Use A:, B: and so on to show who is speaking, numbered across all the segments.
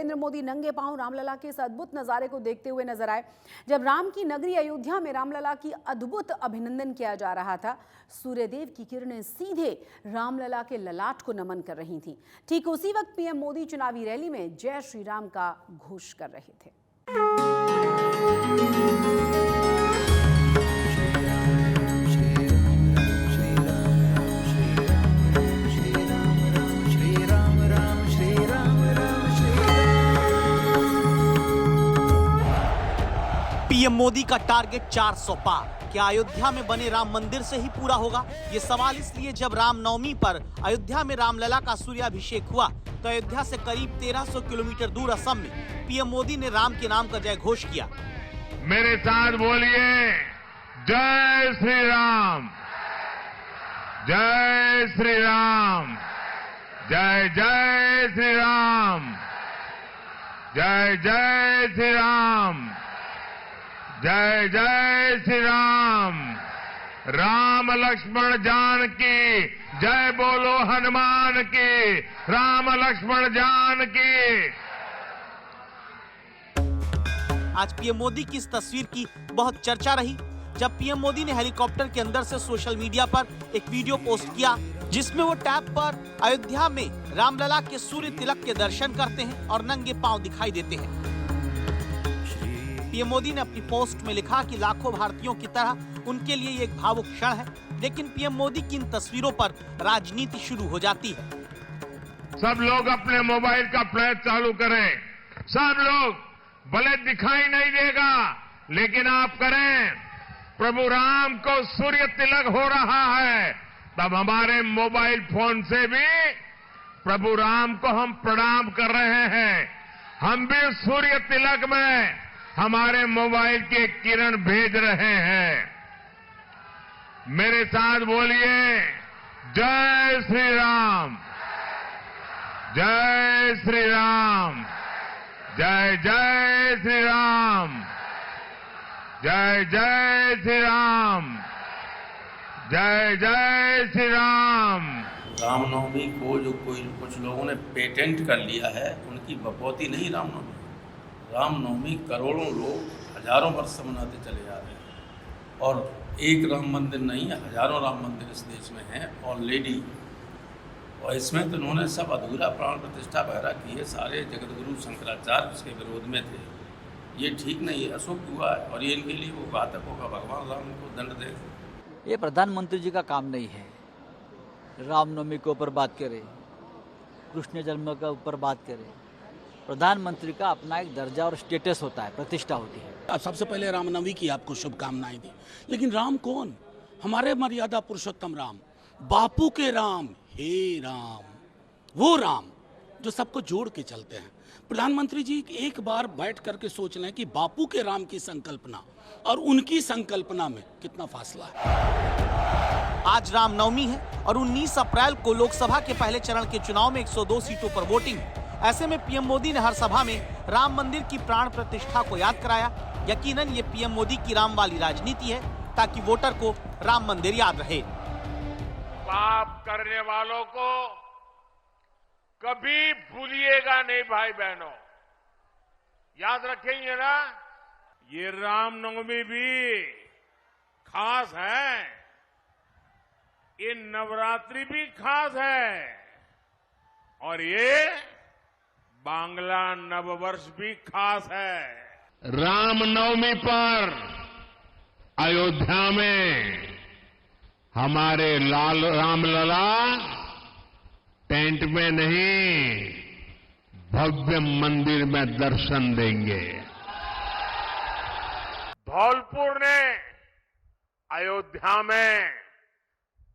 A: नरेंद्र मोदी नंगे पांव रामलला के इस अद्भुत नजारे को देखते हुए नजर आए। जब राम की नगरी अयोध्या में रामलला की अद्भुत अभिनंदन किया जा रहा था, सूर्यदेव की किरणें सीधे रामलला के ललाट को नमन कर रही थीं। ठीक उसी वक्त पीएम मोदी चुनावी रैली में जय श्री राम का घोष कर रहे थे।
B: पीएम मोदी का टारगेट 400 पार। क्या अयोध्या में बने राम मंदिर से ही पूरा होगा? ये सवाल इसलिए जब रामनवमी पर अयोध्या में रामलला का सूर्याभिषेक हुआ तो अयोध्या से करीब 1300 किलोमीटर दूर असम में पीएम मोदी ने राम के नाम का जय घोष किया।
C: मेरे साथ बोलिए, जय श्री राम, जय श्री राम, जय जय श्री राम, जय जय श्री राम, जय जय श्री राम। राम लक्ष्मण जानकी, जय बोलो हनुमान की, राम लक्ष्मण जानकी।
B: आज पीएम मोदी की इस तस्वीर की बहुत चर्चा रही जब पीएम मोदी ने हेलीकॉप्टर के अंदर से सोशल मीडिया पर एक वीडियो पोस्ट किया जिसमें वो टैब पर अयोध्या में रामलला के सूर्य तिलक के दर्शन करते हैं और नंगे पांव दिखाई देते हैं। पीएम मोदी ने अपनी पोस्ट में लिखा कि लाखों भारतीयों की तरह उनके लिए ये एक भावुक क्षण है, लेकिन पीएम मोदी की इन तस्वीरों पर राजनीति शुरू हो जाती है।
C: सब लोग अपने मोबाइल का फ्लैश चालू करें। सब लोग, भले दिखाई नहीं देगा लेकिन आप करें। प्रभु राम को सूर्य तिलक हो रहा है, तब हमारे मोबाइल फोन से भी प्रभु राम को हम प्रणाम कर रहे हैं। हम भी सूर्य तिलक में हमारे मोबाइल के किरण भेज रहे हैं। मेरे साथ बोलिए, जय श्री राम, जय श्री राम, जय जय श्री राम, जय जय श्री राम, जय जय श्री राम।
D: रामनवमी को जो कुछ लोगों ने पेटेंट कर लिया है, उनकी बपौती नहीं रामनवमी। रामनवमी करोड़ों लोग हजारों वर्ष से मनाते चले जा रहे हैं और एक राम मंदिर नहीं है, हजारों राम मंदिर इस देश में हैं ऑलरेडी। और इसमें तो उन्होंने सब अधूरा प्राण प्रतिष्ठा वगैरह की है। सारे जगतगुरु शंकराचार्य उसके विरोध में थे। ये ठीक नहीं है, अशुभ हुआ है और ये इनके लिए वो घातक होगा। भगवान राम को दंड दे।
E: ये प्रधानमंत्री जी का काम नहीं है रामनवमी के ऊपर बात करें, कृष्ण जन्म के ऊपर बात करें। प्रधानमंत्री का अपना एक दर्जा और स्टेटस होता है, प्रतिष्ठा होती है।
F: सबसे पहले रामनवमी की आपको शुभकामनाएं दी, लेकिन राम कौन? हमारे मर्यादा पुरुषोत्तम राम, बापू के राम, हे राम, वो राम जो सबको जोड़ के चलते हैं। प्रधानमंत्री जी एक बार बैठ करके सोच लें कि बापू के राम की संकल्पना और उनकी संकल्पना में कितना फासला है।
B: आज रामनवमी है और 19 अप्रैल को लोकसभा के पहले चरण के चुनाव में 102 सीटों पर वोटिंग। ऐसे में पीएम मोदी ने हर सभा में राम मंदिर की प्राण प्रतिष्ठा को याद कराया। यकीनन ये पीएम मोदी की राम वाली राजनीति है ताकि वोटर को राम मंदिर याद रहे।
C: पाप करने वालों को कभी भूलिएगा नहीं भाई बहनों, याद रखेंगे ना। ये रामनवमी भी खास है, ये नवरात्रि भी खास है और ये बांग्ला नववर्ष भी खास है। रामनवमी पर अयोध्या में हमारे लाल रामलला टेंट में नहीं, भव्य मंदिर में दर्शन देंगे। धौलपुर ने अयोध्या में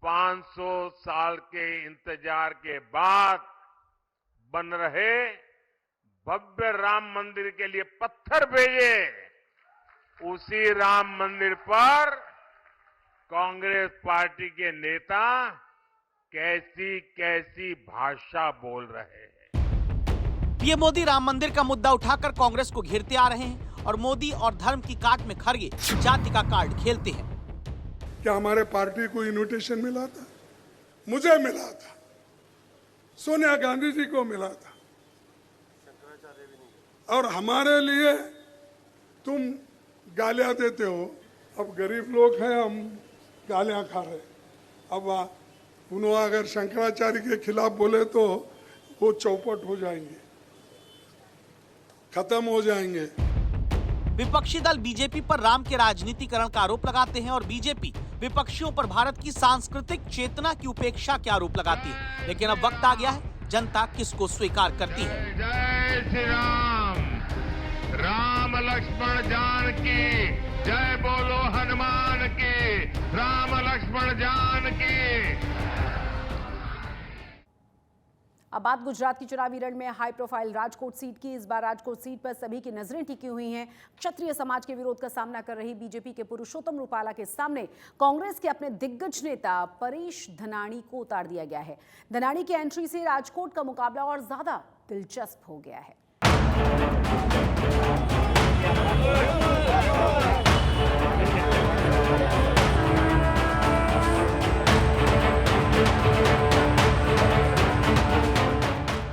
C: 500 साल के इंतजार के बाद बन रहे भव्य राम मंदिर के लिए पत्थर भेजे। उसी राम मंदिर पर कांग्रेस पार्टी के नेता कैसी कैसी भाषा बोल रहे हैं।
B: पीएम मोदी राम मंदिर का मुद्दा उठाकर कांग्रेस को घेरते आ रहे हैं और मोदी और धर्म की काट में खड़गे जाति का कार्ड खेलते हैं।
G: क्या हमारे पार्टी को इन्विटेशन मिला था? मुझे मिला था, सोनिया गांधी जी को मिला था, और हमारे लिए तुम गालियां देते हो। अब गरीब लोग हैं, हम गालियां खा रहे। अब उन्होंने अगर शंकराचार्य के खिलाफ बोले तो वो चौपट हो जाएंगे, खत्म हो जाएंगे।
B: विपक्षी दल बीजेपी पर राम के राजनीतिकरण का आरोप लगाते हैं और बीजेपी विपक्षियों पर भारत की सांस्कृतिक चेतना की उपेक्षा के आरोप लगाती है। लेकिन अब वक्त आ गया है, जनता किसको स्वीकार करती है।
C: जय श्री राम, राम लक्ष्मण जानकी, जय बोलो हनुमान की, राम लक्ष्मण जानकी।
A: अब बात गुजरात की चुनावी रण में हाई प्रोफाइल राजकोट सीट की। इस बार राजकोट सीट पर सभी की नजरें टिकी हुई हैं। क्षत्रिय समाज के विरोध का सामना कर रही बीजेपी के पुरुषोत्तम रूपाला के सामने कांग्रेस के अपने दिग्गज नेता परेश धनानी को उतार दिया गया है। धनानी की एंट्री से राजकोट का मुकाबला और ज्यादा दिलचस्प हो गया है।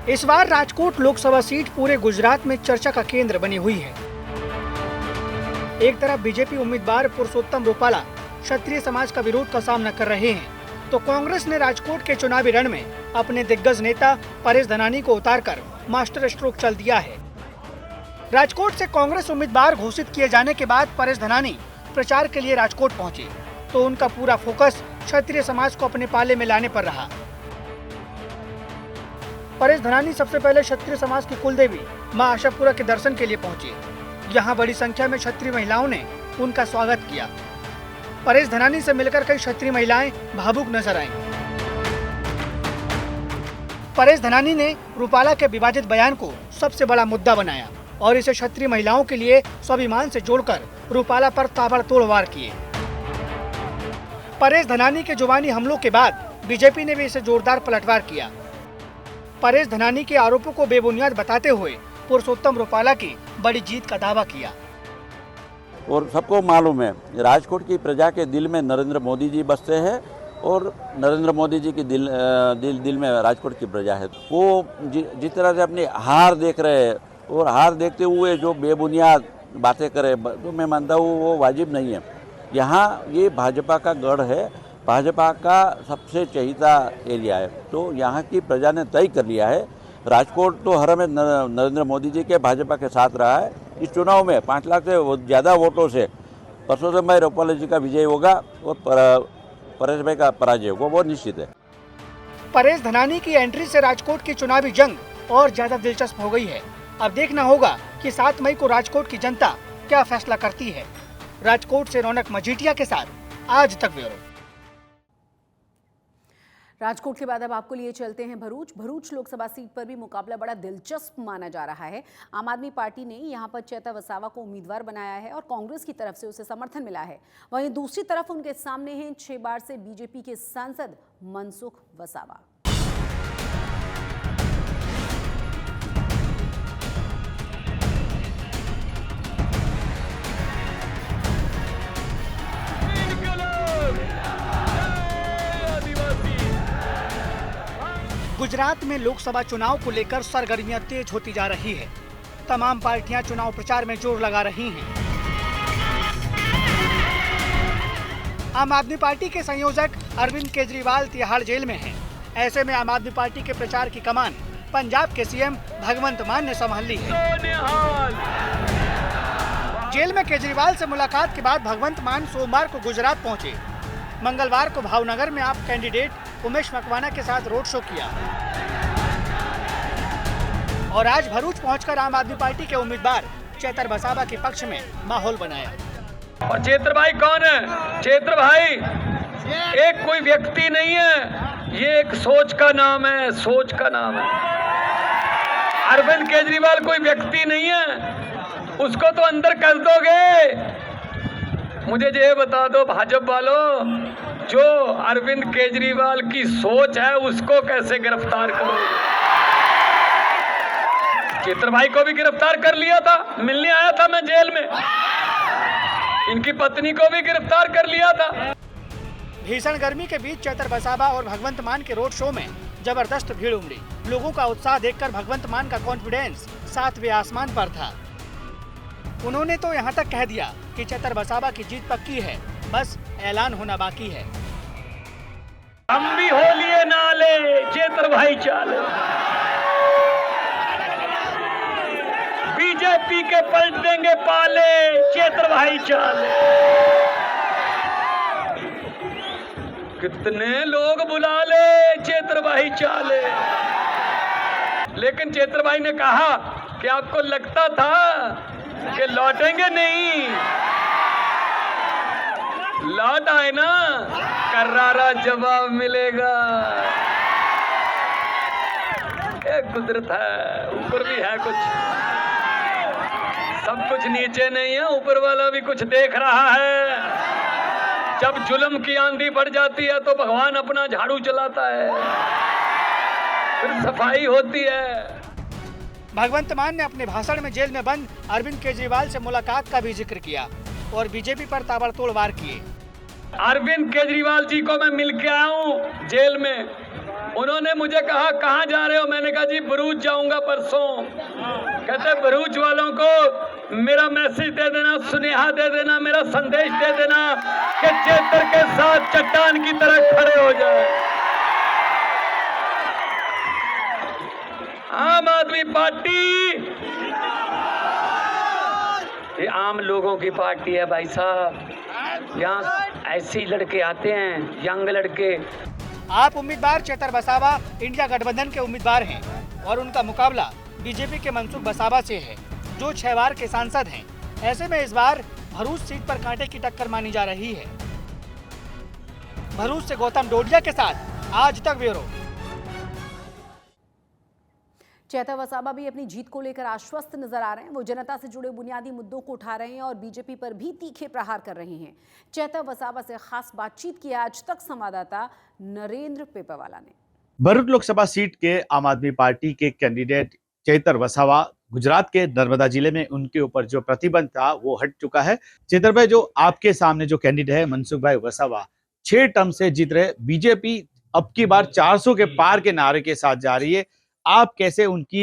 H: इस बार राजकोट लोकसभा सीट पूरे गुजरात में चर्चा का केंद्र बनी हुई है। एक तरफ बीजेपी उम्मीदवार पुरुषोत्तम रूपाला क्षत्रिय समाज का विरोध का सामना कर रहे हैं, तो कांग्रेस ने राजकोट के चुनावी रण में अपने दिग्गज नेता परेश धनानी को उतारकर मास्टर स्ट्रोक चल दिया है। राजकोट से कांग्रेस उम्मीदवार घोषित किए जाने के बाद परेश धनानी प्रचार के लिए राजकोट पहुंचे, तो उनका पूरा फोकस क्षत्रिय समाज को अपने पाले में लाने पर रहा। परेश धनानी सबसे पहले क्षत्रिय समाज की कुलदेवी मां आशापुरा के दर्शन के लिए पहुंचे। यहां बड़ी संख्या में क्षत्रिय महिलाओं ने उनका स्वागत किया। परेश धनानी से मिलकर कई क्षत्रिय महिलाएं भावुक नजर आईं। परेश धनानी ने रूपाला के विवादित बयान को सबसे बड़ा मुद्दा बनाया और इसे क्षत्रिय महिलाओं के लिए स्वाभिमान से जोड़कर रूपाला पर ताबड़तोड़ वार किए। परेश धनानी के जुबानी हमलों के बाद बीजेपी ने भी इसे जोरदार पलटवार किया। परेश धनानी के आरोपों को बेबुनियाद बताते हुए पुरुषोत्तम रूपाला की बड़ी जीत का दावा किया।
I: और सबको मालूम है राजकोट की प्रजा के दिल में नरेंद्र मोदी जी बसते हैं और नरेंद्र मोदी जी की दिल में राजकोट की प्रजा है। वो जिस तरह से अपनी हार देख रहे हैं और हार देखते हुए जो बेबुनियाद बातें करे, तो मैं मानता हूँ वो वाजिब नहीं है। यहाँ ये भाजपा का गढ़ है, भाजपा का सबसे चहीता एरिया है, तो यहाँ की प्रजा ने तय कर लिया है। राजकोट तो हर में नरेंद्र मोदी जी के भाजपा के साथ रहा है। इस चुनाव में 5 लाख से ज़्यादा वोटों से पुरुषोत्तम भाई रूपाला जी का विजय होगा और परेश भाई का पराजय होगा, वो निश्चित है।
H: परेश धनानी की एंट्री से राजकोट की चुनावी जंग और ज्यादा दिलचस्प हो गई है। अब देखना होगा कि 7 मई को राजकोट की जनता क्या फैसला करती है। राजकोट से रौनक मजीठिया के साथ आज तक ब्यूरो।
A: राजकोट के बाद अब आपको लिए चलते हैं भरूच लोकसभा सीट पर भी मुकाबला बड़ा दिलचस्प माना जा रहा है। आम आदमी पार्टी ने यहां पर चेता वसावा को उम्मीदवार बनाया है और कांग्रेस की तरफ से उसे समर्थन मिला है। वहीं दूसरी तरफ उनके सामने हैं 6 बार से बीजेपी के सांसद मनसुख वसावा।
H: गुजरात में लोकसभा चुनाव को लेकर सरगर्मियां तेज होती जा रही है। तमाम पार्टियां चुनाव प्रचार में जोर लगा रही हैं। आम आदमी पार्टी के संयोजक अरविंद केजरीवाल तिहाड़ जेल में हैं। ऐसे में आम आदमी पार्टी के प्रचार की कमान पंजाब के सीएम भगवंत मान ने संभाल ली है। जेल में केजरीवाल से मुलाकात के बाद भगवंत मान सोमवार को गुजरात पहुंचे। मंगलवार को भावनगर में आप कैंडिडेट उमेश मकवाना के साथ रोड शो किया और आज भरूच पहुंचकर आम आदमी पार्टी के उम्मीदवार चेतर वसावा के पक्ष में माहौल बनाया।
J: और चेतर भाई कौन है? चेतर भाई एक कोई व्यक्ति नहीं है, ये एक सोच का नाम है, सोच का नाम है। अरविंद केजरीवाल कोई व्यक्ति नहीं है, उसको तो अंदर कर दोगे। मुझे ये बता दो भाजपा वालों, जो अरविंद केजरीवाल की सोच है उसको कैसे गिरफ्तार करोगे? चेतर भाई को भी गिरफ्तार कर लिया था, मिलने आया था मैं जेल में। इनकी पत्नी को भी गिरफ्तार कर लिया था।
H: भीषण गर्मी के बीच चेतर वसावा और भगवंत मान के रोड शो में जबरदस्त भीड़ उमड़ी। लोगों का उत्साह देखकर भगवंत मान का कॉन्फिडेंस 7वें आसमान पर था। उन्होंने तो यहाँ तक कह दिया कि चेतर वसावा की जीत पक्की है, बस ऐलान होना बाकी है।
J: हम भी हो लिए नाले, चेतर भाई चाले। बीजेपी के पलट देंगे पाले, चेतर भाई चाले। कितने लोग बुला ले, चेतर भाई चाले। लेकिन चेतर भाई ने कहा कि आपको लगता था कि लौटेंगे नहीं, लौट आए ना, करारा जवाब मिलेगा। एक कुदरत है, ऊपर भी है कुछ, सब कुछ नीचे नहीं है, ऊपर वाला भी कुछ देख रहा है। जब जुल्म की आंधी बढ़ जाती है तो भगवान अपना झाड़ू चलाता है, फिर सफाई होती है।
H: भगवंत मान ने अपने भाषण में जेल में बंद अरविंद केजरीवाल से मुलाकात का भी जिक्र किया और बीजेपी पर ताबड़तोड़ वार किए।
J: अरविंद केजरीवाल जी को मैं मिल के आया हूँ जेल में। उन्होंने मुझे कहा कहाँ जा रहे हो? मैंने कहा जी भरूच जाऊंगा परसों। कहते भरूच वालों को मेरा मैसेज दे देना, सुनेहा दे देना, मेरा संदेश दे देना कि चेतर के साथ चट्टान की तरह खड़े हो जाए। आम आदमी पार्टी ये आम लोगों की पार्टी है भाई साहब। यहाँ ऐसे ही लड़के आते हैं, यंग लड़के।
H: आप उम्मीदवार चेतर वसावा इंडिया गठबंधन के उम्मीदवार हैं और उनका मुकाबला बीजेपी के मनसुख वसावा से है, जो 6 बार के सांसद हैं। ऐसे में इस बार भरूच सीट पर कांटे की टक्कर मानी जा रही है। भरूच से गौतम डोडिया के साथ आज तक ब्यूरो।
A: चेतर वसावा भी अपनी जीत को लेकर आश्वस्त नजर आ रहे हैं। वो जनता से जुड़े बुनियादी मुद्दों को उठा रहे हैं और बीजेपी पर भी तीखे प्रहार कर रहे हैं। चेतर वसावा से खास बातचीत की आज तक संवाददाता नरेंद्र पेपरवाला ने।
K: भरूच लोकसभा सीट के आम आदमी पार्टी के कैंडिडेट चेतर वसावा, गुजरात के नर्मदा जिले में उनके ऊपर जो प्रतिबंध था वो हट चुका है। चेतर भाई, जो आपके सामने जो कैंडिडेट है मनसुख भाई वसावा 6 टर्म से जीत रहे, बीजेपी अब की बार 400 के पार के नारे के साथ जा रही है। आप कैसे उनकी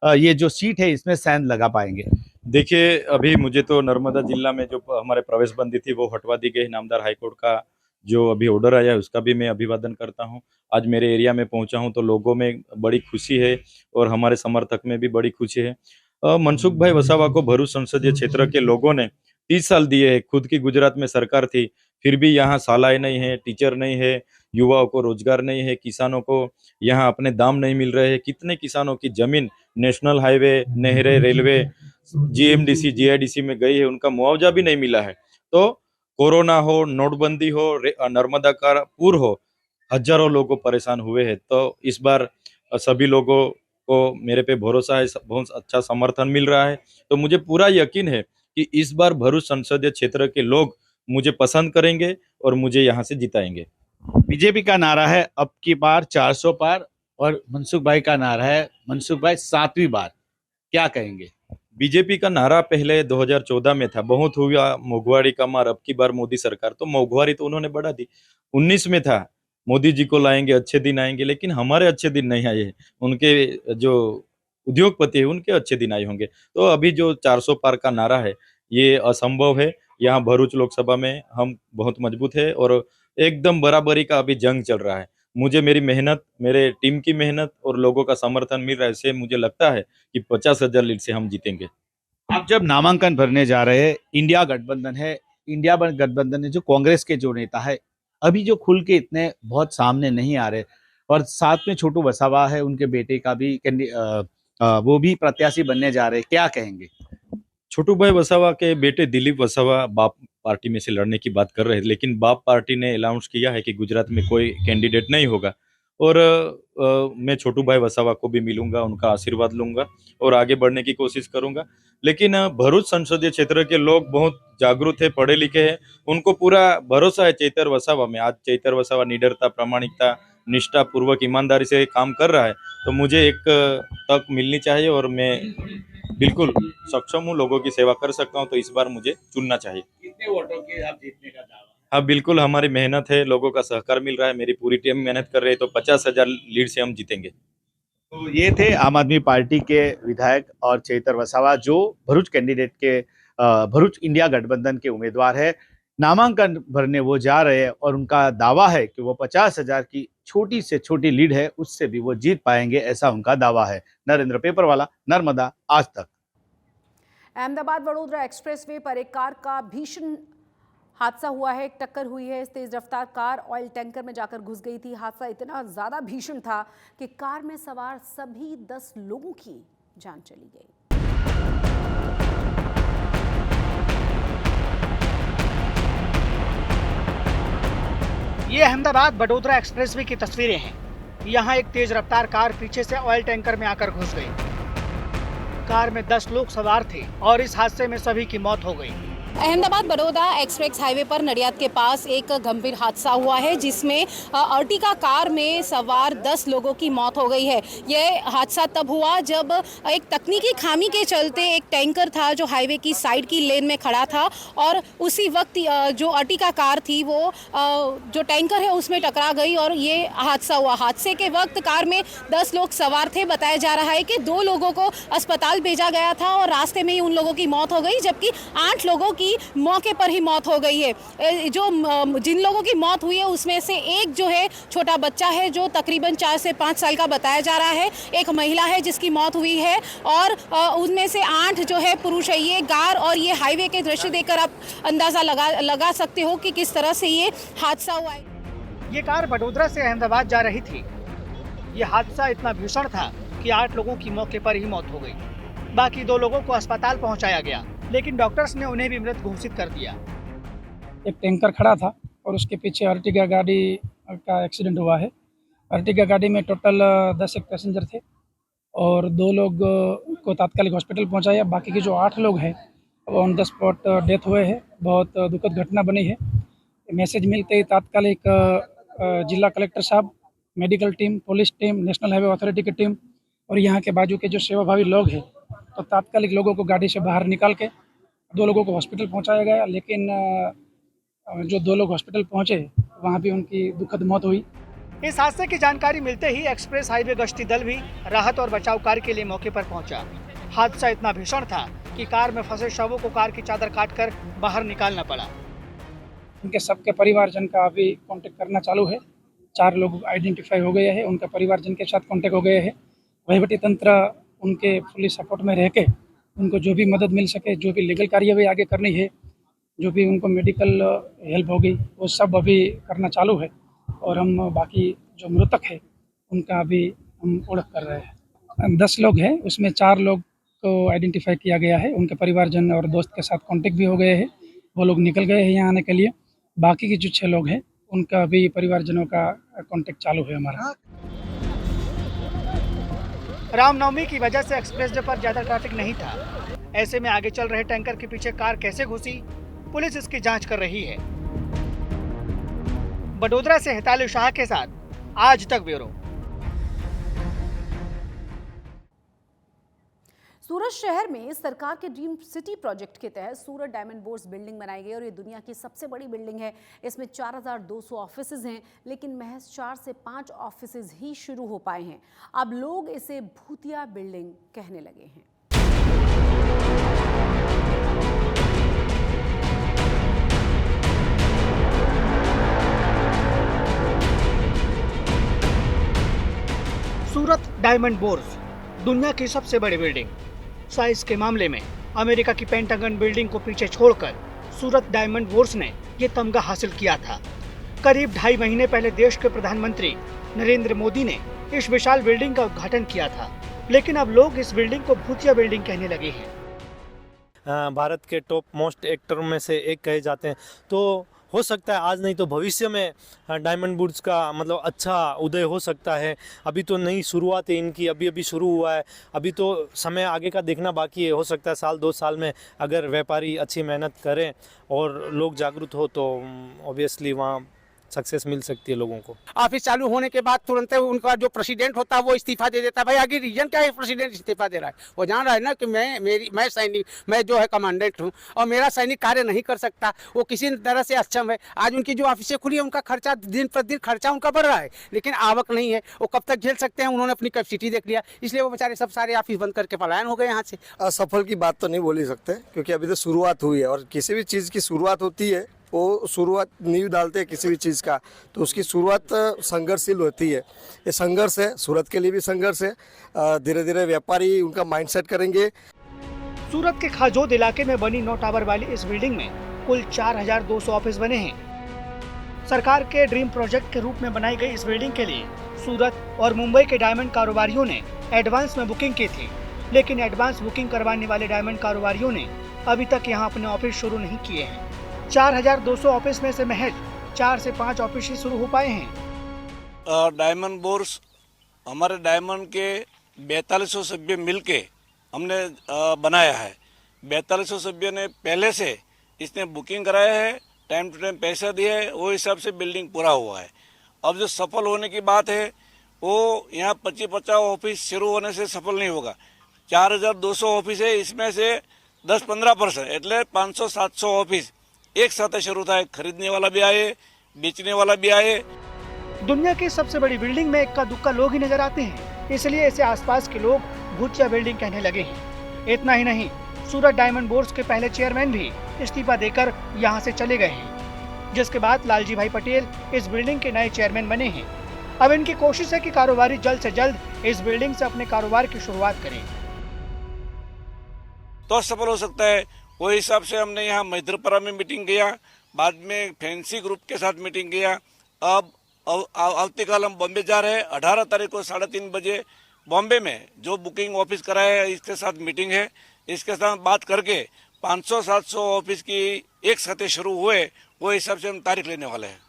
K: ये जो सीट है इसमें सैंध लगा पाएंगे?
L: देखिए, अभी मुझे तो नर्मदा जिला में जो हमारे प्रवेश बंदी थी वो हटवा दी गई। नामदार हाईकोर्ट का जो अभी ऑर्डर आया है उसका भी मैं अभिवादन करता हूं। आज मेरे एरिया में पहुंचा हूं तो लोगों में बड़ी खुशी है और हमारे समर्थक में भी बड़ी खुशी है। मनसुख भाई वसावा को भरूच संसदीय क्षेत्र के लोगों ने 30 साल दिए है। खुद की गुजरात में सरकार थी, फिर भी यहाँ शालाएं नहीं है, टीचर नहीं है, युवाओं को रोजगार नहीं है, किसानों को यहाँ अपने दाम नहीं मिल रहे हैं। कितने किसानों की जमीन नेशनल हाईवे, नहरें, रेलवे, जीएमडीसी, जीआईडीसी में गई है, उनका मुआवजा भी नहीं मिला है। तो कोरोना हो, नोटबंदी हो, नर्मदा का पूर हो, हजारों लोग परेशान हुए हैं। तो इस बार सभी लोगों को मेरे पे भरोसा है, बहुत अच्छा समर्थन मिल रहा है। तो मुझे पूरा यकीन है कि इस बार भरूच संसदीय क्षेत्र के लोग मुझे पसंद करेंगे और मुझे यहाँ से जिताएंगे।
K: बीजेपी का नारा है अब की बार 400 पार और मनसुख भाई का नारा है मनसुख भाई 7वीं बार, क्या कहेंगे?
L: बीजेपी का नारा पहले 2014 में था, बहुत हुआ मोघवारी का मार, अब की बार मोदी सरकार। तो मोघवारी तो उन्होंने बढ़ा दी। 19 में था मोदी जी को लाएंगे, अच्छे दिन आएंगे, लेकिन हमारे अच्छे दिन नहीं आए हैं। उनके जो उद्योगपति है उनके अच्छे दिन आए होंगे। तो अभी जो 400 पार का नारा है ये असंभव है। यहाँ भरूच लोकसभा में हम बहुत मजबूत है और एकदम बराबरी का अभी जंग चल रहा है। मुझे मेरी मेहनत, मेरे टीम की मेहनत और लोगों का समर्थन मिल रहा है, इससे मुझे लगता है कि 50,000 लीड से हम जीतेंगे।
K: आप जब नामांकन भरने जा रहे हैं, इंडिया गठबंधन है, इंडिया गठबंधन ने जो कांग्रेस के जो नेता है अभी जो खुल के इतने बहुत सामने नहीं आ रहे, और साथ में छोटू वसावा है, उनके बेटे का भी वो भी प्रत्याशी बनने जा रहे, क्या कहेंगे?
L: छोटू भाई वसावा के बेटे दिलीप वसावा बाप पार्टी में से लड़ने की बात कर रहे थे, लेकिन बाप पार्टी ने अनाउंस किया है कि गुजरात में कोई कैंडिडेट नहीं होगा। और मैं छोटू भाई वसावा को भी मिलूंगा, उनका आशीर्वाद लूंगा और आगे बढ़ने की कोशिश करूंगा। लेकिन भरूच संसदीय क्षेत्र के लोग बहुत जागरूक है, पढ़े लिखे हैं, उनको पूरा भरोसा है चेतर वसावा में। आज चेतर वसावा निडरता, प्रामाणिकता, निष्ठा पूर्वक ईमानदारी से काम कर रहा है। तो मुझे एक तक मिलनी चाहिए और मैं बिल्कुल सक्षम हूँ, लोगों की सेवा कर सकता हूँ। तो इस बार मुझे चुनना चाहिए।
K: कितने वोटों के आप जीतने का दावा?
L: हाँ बिल्कुल, हमारी मेहनत है, लोगों का सहकार मिल रहा है, मेरी पूरी टीम मेहनत कर रही है, तो 50,000 लीड से हम जीतेंगे।
K: तो ये थे आम आदमी पार्टी के विधायक और चेतर वसावा जो भरूच कैंडिडेट के भरूच इंडिया गठबंधन के उम्मीदवार है। नामांकन भरने वो जा रहे हैं और उनका दावा है कि वो 50,000 की छोटी से छोटी लीड है उससे भी वो जीत पाएंगे, ऐसा उनका दावा है। नरेंद्र पेपरवाला, नर्मदा, आज तक।
A: अहमदाबाद वडोदरा एक्सप्रेसवे पर एक कार का भीषण हादसा हुआ है। एक टक्कर हुई है। इस तेज रफ्तार कार ऑयल टैंकर में जाकर घुस गई थी। हादसा इतना ज्यादा भीषण था कि कार में सवार सभी 10 लोगों की जान चली गई।
H: ये अहमदाबाद वडोदरा एक्सप्रेसवे की तस्वीरें हैं। यहाँ एक तेज रफ्तार कार पीछे से ऑयल टैंकर में आकर घुस गई। कार में 10 लोग सवार थे और इस हादसे में सभी की मौत हो गई।
M: अहमदाबाद बड़ौदा एक्सप्रेस हाईवे पर नडियाद के पास एक गंभीर हादसा हुआ है जिसमें अर्टिगा कार में सवार 10 लोगों की मौत हो गई है। यह हादसा तब हुआ जब एक तकनीकी खामी के चलते एक टैंकर था जो हाईवे की साइड की लेन में खड़ा था और उसी वक्त जो अर्टिगा कार थी वो जो टैंकर है उसमें टकरा गई और ये हादसा हुआ। हादसे के वक्त कार में 10 लोग सवार थे। बताया जा रहा है कि 2 लोगों को अस्पताल भेजा गया था और रास्ते में ही उन लोगों की मौत हो गई, जबकि 8 लोगों की मौके पर ही मौत हो गई है। जो जिन लोगों की मौत हुई है उसमें से एक जो है छोटा बच्चा है जो तकरीबन 4 से 5 साल का बताया जा रहा है। एक महिला है जिसकी मौत हुई है और उनमें से 8 जो है पुरुष है। ये कार और ये हाईवे के दृश्य देखकर आप अंदाजा लगा सकते हो कि किस तरह से ये हादसा हुआ है।
H: ये कार वडोदरा से अहमदाबाद जा रही थी। ये हादसा इतना भीषण था कि 8 लोगों की मौके पर ही मौत हो गई। बाकी 2 लोगों को अस्पताल पहुंचाया गया, लेकिन डॉक्टर्स ने उन्हें भी मृत घोषित कर दिया।
N: एक टैंकर खड़ा था और उसके पीछे अर्टिगा गाड़ी का एक्सीडेंट हुआ है। अर्टिगा गाड़ी में टोटल 10 एक पैसेंजर थे और 2 लोग को तात्कालिक हॉस्पिटल पहुंचाया। बाकी के जो 8 लोग हैं वो ऑन द स्पॉट डेथ हुए हैं। बहुत दुखद घटना बनी है। मैसेज मिलते ही तात्कालिक जिला कलेक्टर साहब, medical team, police team, national highway authority की टीम और यहाँ के बाजू के जो सेवाभावी लोग हैं तो तात्कालिक लोगों को गाड़ी से बाहर निकाल के 2 लोगों को हॉस्पिटल पहुंचाया गया। लेकिन जो 2 लोग हॉस्पिटल पहुंचे वहां भी उनकी दुखद मौत हुई।
H: इस हादसे की जानकारी मिलते ही एक्सप्रेस हाईवे गश्ती दल भी राहत और बचाव कार्य के लिए मौके पर पहुंचा। हादसा इतना भीषण था कि कार में फंसे शवों को कार की चादर काटकर बाहर निकालना पड़ा।
N: उनके सबके परिवारजन का अभी कांटेक्ट करना चालू है। 4 लोग आइडेंटिफाई हो गए हैं। उनका परिवारजन के साथ कांटेक्ट हो गए हैं। वहीवटी तंत्र उनके फुली सपोर्ट में रह के उनको जो भी मदद मिल सके, जो भी लीगल कार्यवाही आगे करनी है, जो भी उनको मेडिकल हेल्प होगी वो सब अभी करना चालू है। और हम बाकी जो मृतक है उनका अभी हम ओळख कर रहे हैं। 10 लोग हैं, उसमें 4 लोग को आइडेंटिफाई किया गया है। उनके परिवारजन और दोस्त के साथ कांटेक्ट भी हो गए हैं। वो लोग निकल गए हैं यहाँ आने के लिए। बाकी के जो 6 लोग हैं उनका भी परिवारजनों का कांटेक्ट चालू है हमारा।
H: रामनवमी की वजह से एक्सप्रेसवे पर ज्यादा ट्रैफिक नहीं था। ऐसे में आगे चल रहे टैंकर के पीछे कार कैसे घुसी, पुलिस इसकी जांच कर रही है। बड़ोदरा से हिताली शाह के साथ आज तक ब्यूरो।
A: सूरत शहर में सरकार के ड्रीम सिटी प्रोजेक्ट के तहत सूरत डायमंड बोर्स बिल्डिंग बनाई गई और ये दुनिया की सबसे बड़ी बिल्डिंग है। इसमें 4200 ऑफिसेज हैं, लेकिन महज 4 से 5 ऑफिसेज ही शुरू हो पाए हैं। अब लोग इसे भूतिया बिल्डिंग कहने लगे हैं।
H: सूरत डायमंड बोर्स दुनिया की सबसे बड़ी बिल्डिंग। साइज के मामले में अमेरिका की पेंटागन बिल्डिंग को पीछे छोड़कर सूरत डायमंड बोर्स ने ये तमगा हासिल किया था। करीब 2.5 महीने पहले देश के प्रधानमंत्री नरेंद्र मोदी ने इस विशाल बिल्डिंग का उद्घाटन किया था, लेकिन अब लोग इस बिल्डिंग को भूतिया बिल्डिंग कहने लगे हैं।
O: भारत के टॉप मोस्ट एक्टरों में से एक कहे जाते हैं, तो हो सकता है आज नहीं तो भविष्य में डायमंड बोर्स का मतलब अच्छा उदय हो सकता है। अभी तो नई शुरुआत है इनकी, अभी शुरू हुआ है। अभी तो समय आगे का देखना बाकी है। हो सकता है 1-2 साल में अगर व्यापारी अच्छी मेहनत करें और लोग जागरूक हो तो ऑब्वियसली वहाँ सक्सेस मिल सकती है लोगों को।
P: ऑफिस चालू होने के बाद तुरंत उनका जो प्रेसिडेंट होता है वो इस्तीफा दे देता है। भाई आगे रीजन क्या है प्रेसिडेंट इस्तीफा दे रहा है? वो जान रहा है ना कि मैं सैनिक, मैं जो है कमांडेंट हूँ और मेरा सैनिक कार्य नहीं कर सकता, वो किसी तरह से अक्षम है। आज उनकी जो ऑफिसें खुली है उनका खर्चा दिन प्रतिदिन खर्चा उनका बढ़ रहा है, लेकिन आवक नहीं है। वो कब तक झेल सकते हैं? उन्होंने अपनी कैपेसिटी देख लिया, इसलिए वो बेचारे सब सारे ऑफिस बंद करके पलायन हो गए यहाँ से।
Q: असफल की बात तो नहीं बोल ही सकते, क्योंकि अभी तो शुरुआत हुई है और किसी भी चीज़ की शुरुआत होती है, वो शुरुआत नींव डालते हैं किसी भी चीज़ का, तो उसकी शुरुआत संघर्षशील होती है। ये संघर्ष है, सूरत के लिए भी संघर्ष है। धीरे धीरे व्यापारी उनका माइंडसेट करेंगे।
H: सूरत के खाजोद इलाके में बनी 9 टावर वाली इस बिल्डिंग में कुल 4200 ऑफिस बने हैं। सरकार के ड्रीम प्रोजेक्ट के रूप में बनाई गई इस बिल्डिंग के लिए सूरत और मुंबई के डायमंड कारोबारियों ने एडवांस में बुकिंग की थी, लेकिन एडवांस बुकिंग करवाने वाले डायमंड कारोबारियों ने अभी तक यहां अपने ऑफिस शुरू नहीं किए हैं। 4200 ऑफिस में से महज 4 से 5 ऑफिस ही शुरू हो पाए हैं।
R: डायमंड बोर्स हमारे डायमंड के 4200 सभ्य मिलके हमने बनाया है। 4200 सभ्य ने पहले से इसने बुकिंग कराया है, टाइम टू टाइम पैसा दिया है, वो हिसाब से बिल्डिंग पूरा हुआ है। अब जो सफल होने की बात है वो यहाँ 25-50 ऑफिस शुरू होने से सफल नहीं होगा। 4200 ऑफिस है, इसमें से 10-15% એટલે 500-700 ऑफिस एक साथ शुरू था। खरीदने वाला भी आए, बेचने वाला भी आए।
H: दुनिया की सबसे बड़ी बिल्डिंग में इक्का दुक्का लोग ही नजर आते हैं, इसलिए इसे आसपास के लोग भूतिया बिल्डिंग कहने लगे हैं। इतना ही नहीं, सूरत डायमंड बोर्स के पहले चेयरमैन भी इस्तीफा देकर यहां से चले गए हैं, जिसके बाद लालजी भाई पटेल इस बिल्डिंग के नए चेयरमैन बने हैं। अब इनकी कोशिश है कि कारोबारी जल्द से जल्द इस बिल्डिंग से अपने कारोबार की शुरुआत करें,
R: तो सफल हो सकता है। वो हिसाब से हमने यहाँ मैत्रपुरा में मीटिंग किया, बाद में फैंसी ग्रुप के साथ मीटिंग किया। अब आवती काल हम बॉम्बे जा रहे हैं। 18 तारीख को 3:30 बजे बॉम्बे में जो बुकिंग ऑफिस कराया है इसके साथ मीटिंग है। इसके साथ बात करके 500-700 ऑफिस की एक साथ शुरू हुए, वो हिसाब से हम तारीख लेने वाले हैं।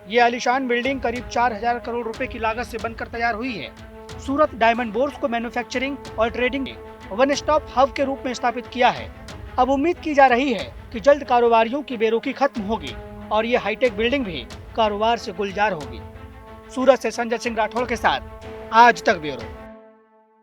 H: ये आलीशान बिल्डिंग करीब 4000 करोड़ रुपए की लागत से बनकर तैयार हुई है। सूरत डायमंड बोर्स को मैन्युफैक्चरिंग और ट्रेडिंग वन स्टॉप हब के रूप में स्थापित किया है। अब उम्मीद की जा रही है कि जल्द कारोबारियों की बेरुखी खत्म होगी और ये हाईटेक बिल्डिंग भी कारोबार से गुलजार होगी। सूरत से संजय सिंह राठौड़ के साथ आज तक ब्यूरो।